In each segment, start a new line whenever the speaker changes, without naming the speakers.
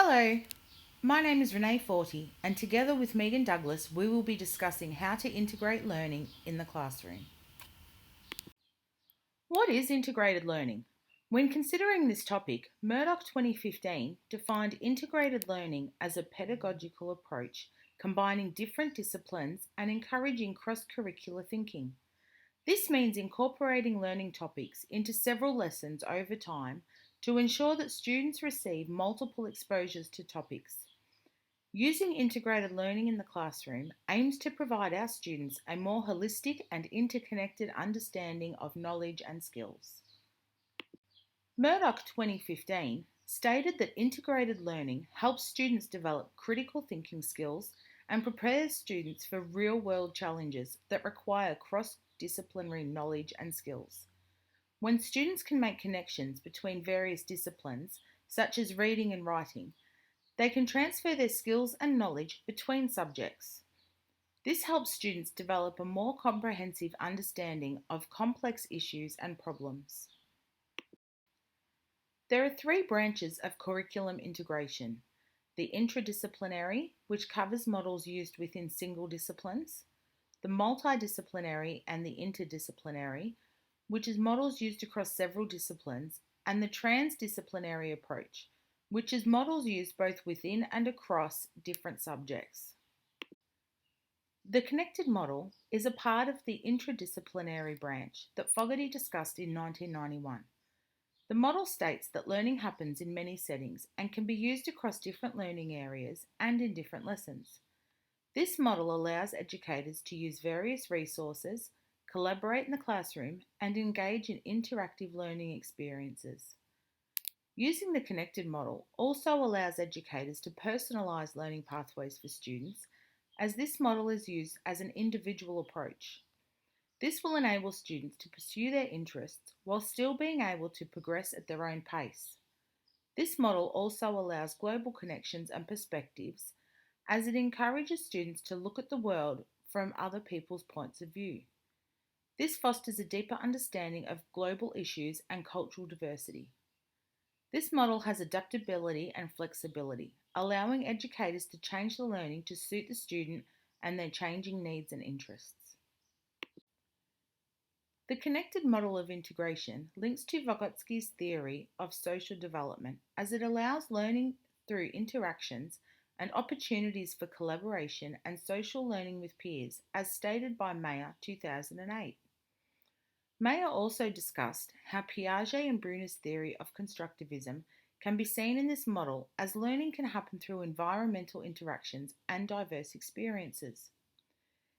Hello, my name is Renee Forty, and together with Megan Douglas, we will be discussing how to integrate learning in the classroom. What is integrated learning? When considering this topic, Murdoch 2015 defined integrated learning as a pedagogical approach combining different disciplines and encouraging cross curricular thinking. This means incorporating learning topics into several lessons over time to ensure that students receive multiple exposures to topics. Using integrated learning in the classroom aims to provide our students a more holistic and interconnected understanding of knowledge and skills. Murdoch 2015 stated that integrated learning helps students develop critical thinking skills and prepares students for real-world challenges that require cross-disciplinary knowledge and skills. When students can make connections between various disciplines, such as reading and writing, they can transfer their skills and knowledge between subjects. This helps students develop a more comprehensive understanding of complex issues and problems. There are three branches of curriculum integration: the interdisciplinary, which covers models used within single disciplines, the multidisciplinary and the interdisciplinary, which is models used across several disciplines, and the transdisciplinary approach, which is models used both within and across different subjects. The connected model is a part of the interdisciplinary branch that Fogarty discussed in 1991. The model states that learning happens in many settings and can be used across different learning areas and in different lessons. This model allows educators to use various resources, collaborate in the classroom, and engage in interactive learning experiences. Using the connected model also allows educators to personalise learning pathways for students, as this model is used as an individual approach. This will enable students to pursue their interests while still being able to progress at their own pace. This model also allows global connections and perspectives, as it encourages students to look at the world from other people's points of view. This fosters a deeper understanding of global issues and cultural diversity. This model has adaptability and flexibility, allowing educators to change the learning to suit the student and their changing needs and interests. The connected model of integration links to Vygotsky's theory of social development, as it allows learning through interactions and opportunities for collaboration and social learning with peers, as stated by Mayer 2008. Mayer also discussed how Piaget and Bruner's theory of constructivism can be seen in this model, as learning can happen through environmental interactions and diverse experiences.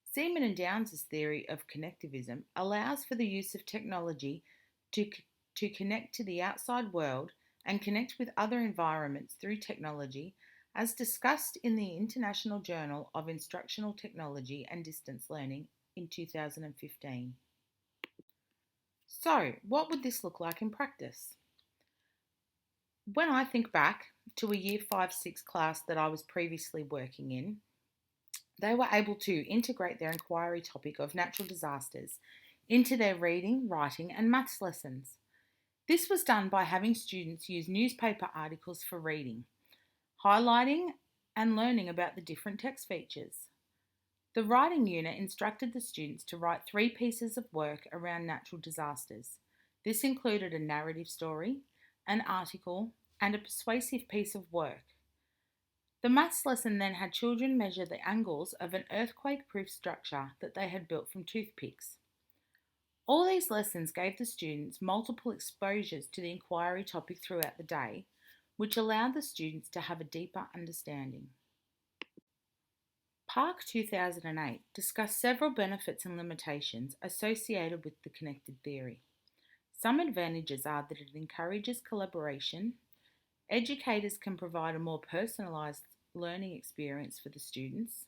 Seaman and Downes' theory of connectivism allows for the use of technology to connect to the outside world and connect with other environments through technology, as discussed in the International Journal of Instructional Technology and Distance Learning in 2015. So, what would this look like in practice? When I think back to a Year 5-6 class that I was previously working in, they were able to integrate their inquiry topic of natural disasters into their reading, writing, and maths lessons. This was done by having students use newspaper articles for reading, highlighting and learning about the different text features. The writing unit instructed the students to write 3 pieces of work around natural disasters. This included a narrative story, an article, and a persuasive piece of work. The maths lesson then had children measure the angles of an earthquake-proof structure that they had built from toothpicks. All these lessons gave the students multiple exposures to the inquiry topic throughout the day, which allowed the students to have a deeper understanding. Park 2008 discussed several benefits and limitations associated with the connected theory. Some advantages are that it encourages collaboration, educators can provide a more personalised learning experience for the students,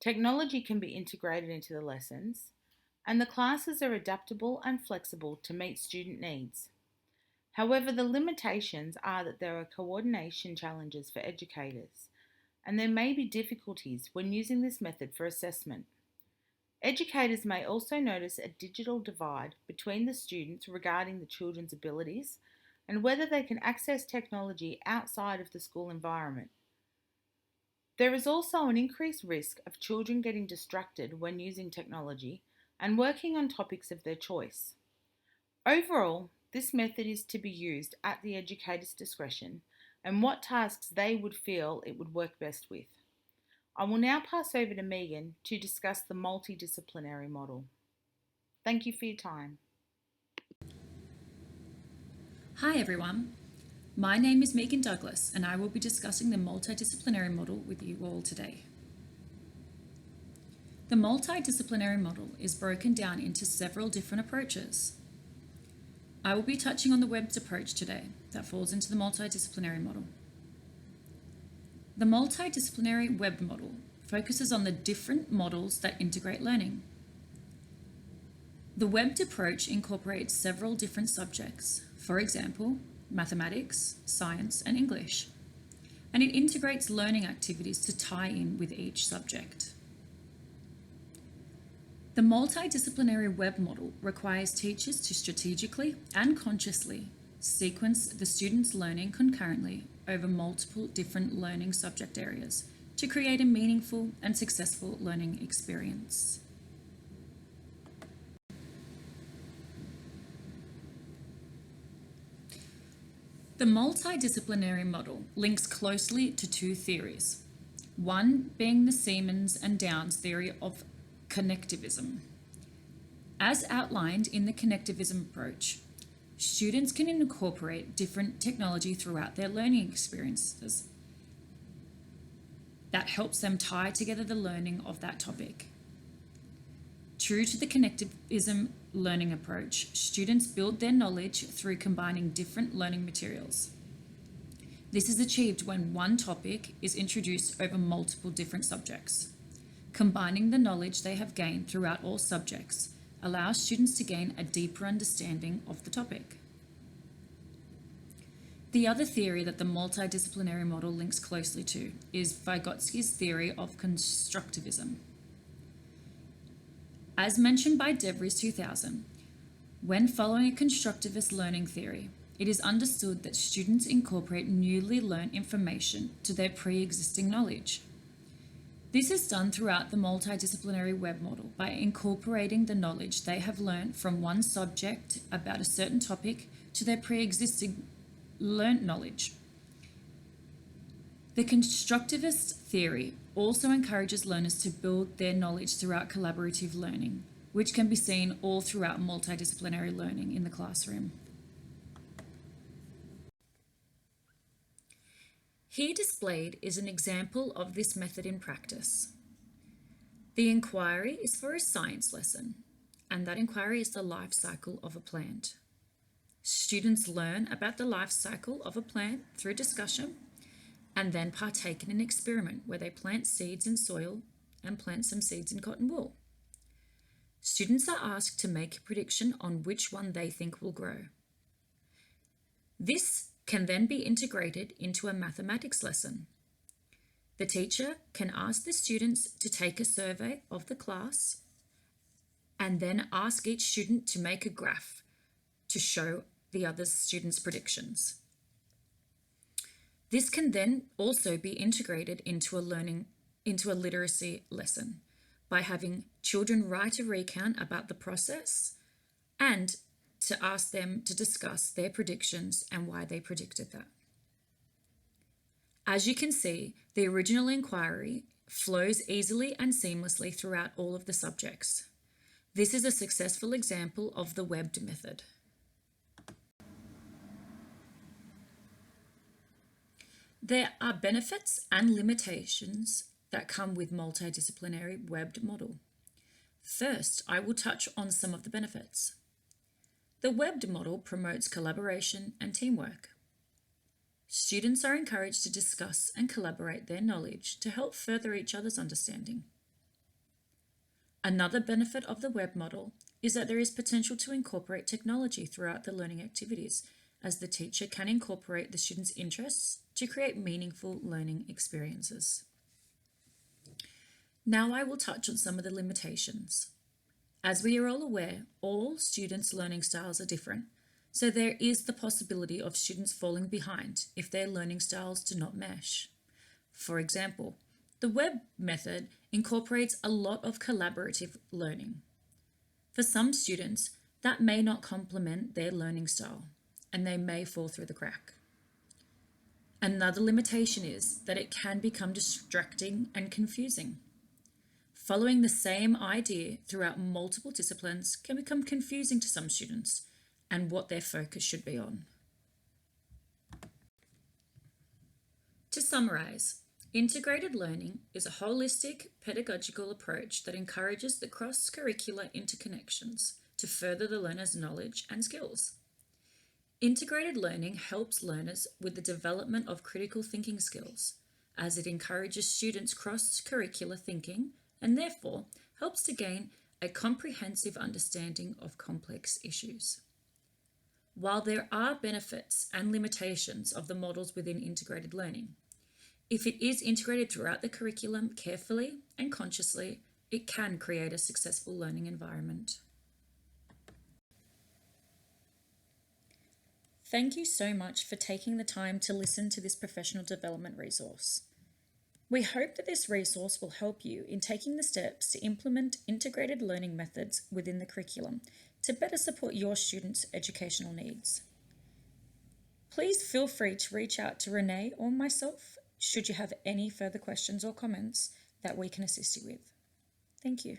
technology can be integrated into the lessons, and the classes are adaptable and flexible to meet student needs. However, the limitations are that there are coordination challenges for educators, and there may be difficulties when using this method for assessment. Educators may also notice a digital divide between the students regarding the children's abilities, and whether they can access technology outside of the school environment. There is also an increased risk of children getting distracted when using technology and working on topics of their choice. Overall, this method is to be used at the educator's discretion and what tasks they would feel it would work best with. I will now pass over to Megan to discuss the multidisciplinary model. Thank you for your time.
Hi everyone, my name is Megan Douglas and I will be discussing the multidisciplinary model with you all today. The multidisciplinary model is broken down into several different approaches. I will be touching on the webbed approach today that falls into the multidisciplinary model. The multidisciplinary webbed model focuses on the different models that integrate learning. The webbed approach incorporates several different subjects, for example, mathematics, science, and English, and it integrates learning activities to tie in with each subject. The multidisciplinary web model requires teachers to strategically and consciously sequence the students' learning concurrently over multiple different learning subject areas to create a meaningful and successful learning experience. The multidisciplinary model links closely to two theories, one being the Siemens and Downs theory of connectivism. As outlined in the connectivism approach, students can incorporate different technology throughout their learning experiences that helps them tie together the learning of that topic. True to the connectivism learning approach, students build their knowledge through combining different learning materials. This is achieved when one topic is introduced over multiple different subjects. Combining the knowledge they have gained throughout all subjects allows students to gain a deeper understanding of the topic. The other theory that the multidisciplinary model links closely to is Vygotsky's theory of constructivism. As mentioned by DeVries 2000, when following a constructivist learning theory, it is understood that students incorporate newly learned information to their pre-existing knowledge. This is done throughout the multidisciplinary web model by incorporating the knowledge they have learned from one subject about a certain topic to their pre-existing learnt knowledge. The constructivist theory also encourages learners to build their knowledge throughout collaborative learning, which can be seen all throughout multidisciplinary learning in the classroom. Here displayed is an example of this method in practice. The inquiry is for a science lesson, and that inquiry is the life cycle of a plant. Students learn about the life cycle of a plant through discussion and then partake in an experiment where they plant seeds in soil and plant some seeds in cotton wool. Students are asked to make a prediction on which one they think will grow. This can then be integrated into a mathematics lesson. The teacher can ask the students to take a survey of the class and then ask each student to make a graph to show the other students' predictions. This can then also be integrated into a literacy lesson by having children write a recount about the process and to ask them to discuss their predictions and why they predicted that. As you can see, the original inquiry flows easily and seamlessly throughout all of the subjects. This is a successful example of the webbed method. There are benefits and limitations that come with multidisciplinary webbed model. First, I will touch on some of the benefits. The webbed model promotes collaboration and teamwork. Students are encouraged to discuss and collaborate their knowledge to help further each other's understanding. Another benefit of the web model is that there is potential to incorporate technology throughout the learning activities, as the teacher can incorporate the students' interests to create meaningful learning experiences. Now I will touch on some of the limitations. As we are all aware, all students' learning styles are different, So there is the possibility of students falling behind if their learning styles do not mesh. For example, the web method incorporates a lot of collaborative learning. For some students, that may not complement their learning style, and they may fall through the crack. Another limitation is that it can become distracting and confusing. Following the same idea throughout multiple disciplines can become confusing to some students and what their focus should be on. To summarize, integrated learning is a holistic pedagogical approach that encourages the cross-curricular interconnections to further the learner's knowledge and skills. Integrated learning helps learners with the development of critical thinking skills, as it encourages students' cross-curricular thinking and therefore helps to gain a comprehensive understanding of complex issues. While there are benefits and limitations of the models within integrated learning, if it is integrated throughout the curriculum carefully and consciously, it can create a successful learning environment. Thank you so much for taking the time to listen to this professional development resource. We hope that this resource will help you in taking the steps to implement integrated learning methods within the curriculum to better support your students' educational needs. Please feel free to reach out to Renee or myself should you have any further questions or comments that we can assist you with. Thank you.